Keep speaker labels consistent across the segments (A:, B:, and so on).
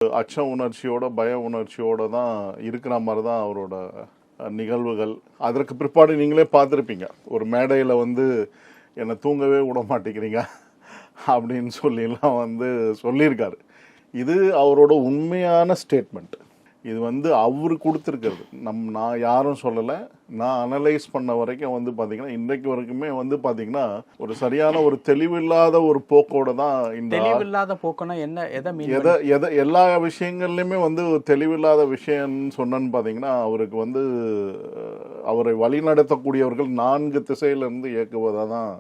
A: அச்ச உணர்ச்சியோட பய உணர்ச்சியோட தான் இருக்கிற மாதிரி தான் அவரோட நிகழ்வுகள். அதற்கு பிற்பாடு நீங்களே பார்த்துருப்பீங்க, ஒரு மேடையில் வந்து என்னை தூங்கவே விட மாட்டேங்கிறீங்க அப்படின்னு சொல்லிலாம் வந்து சொல்லியிருக்காரு. இது அவரோட உண்மையான ஸ்டேட்மெண்ட். இது வந்து அவரு கொடுத்துருக்கிறது, நான் யாரும் சொல்லலை. நான் அனலைஸ் பண்ண வரைக்கும் வந்து பார்த்தீங்கன்னா இன்றைக்கு வரைக்குமே வந்து பார்த்தீங்கன்னா ஒரு சரியான ஒரு தெளிவில்லாத ஒரு போக்கோட தான். இந்த
B: தெளிவில்லாத போக்குன்னா என்ன,
A: எதை எல்லா விஷயங்கள்லையுமே வந்து தெளிவில்லாத விஷயம்னு சொன்னேன்னு பார்த்தீங்கன்னா, அவருக்கு வந்து அவரை வழிநடத்தக்கூடியவர்கள் 4 திசையிலேருந்து இயக்குவதாக தான்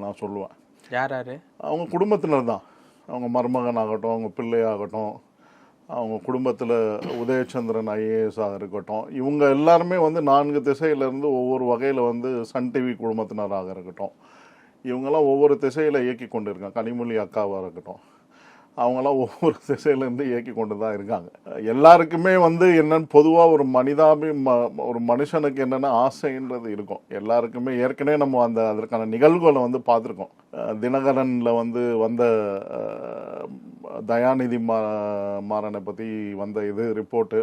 A: நான் சொல்லுவேன்.
B: யார் யார்? அவங்க
A: குடும்பத்தினர் தான். அவங்க மருமகன் ஆகட்டும், அவங்க பிள்ளையாகட்டும், அவங்க குடும்பத்தில் உதயச்சந்திரன் ஐஏஎஸ்ஸாக இருக்கட்டும், இவங்க எல்லாருமே வந்து 4 திசையிலேருந்து ஒவ்வொரு வகையில் வந்து சன் டிவி குடும்பத்தினராக இருக்கட்டும், இவங்கெல்லாம் ஒவ்வொரு திசையில் இயக்கி கொண்டு இருக்காங்க. கனிமொழி அக்காவாக இருக்கட்டும், அவங்களாம் ஒவ்வொரு திசையிலேருந்து இயக்கி கொண்டு தான் இருக்காங்க. எல்லாருக்குமே வந்து என்னன்னு பொதுவாக ஒரு மனுஷனுக்கு என்னென்ன ஆசைன்றது இருக்கும் எல்லாருக்குமே. ஏற்கனவே நம்ம அதற்கான நிகழ்வுகளை வந்து பார்த்துருக்கோம். தினகரனில் வந்து வந்த தயாநிதி மாறனை பற்றி வந்த ரிப்போர்ட்டு,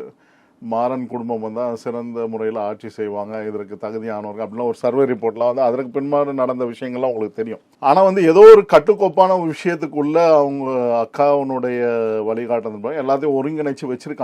A: மாறன் குடும்பம் வந்தால் சிறந்த முறையில் ஆட்சி செய்வாங்க, இதற்கு தகுதியானவர்கள் அப்படிலாம் ஒரு சர்வே ரிப்போர்ட்லாம் வந்து அதற்கு பின்பாடு நடந்த விஷயங்கள்லாம் உங்களுக்கு தெரியும். ஆனால் வந்து ஏதோ ஒரு கட்டுக்கோப்பான விஷயத்துக்குள்ள அவங்க அக்காவுடைய வழிகாட்டுறது எல்லாத்தையும் ஒருங்கிணைச்சு வச்சிருக்காங்க.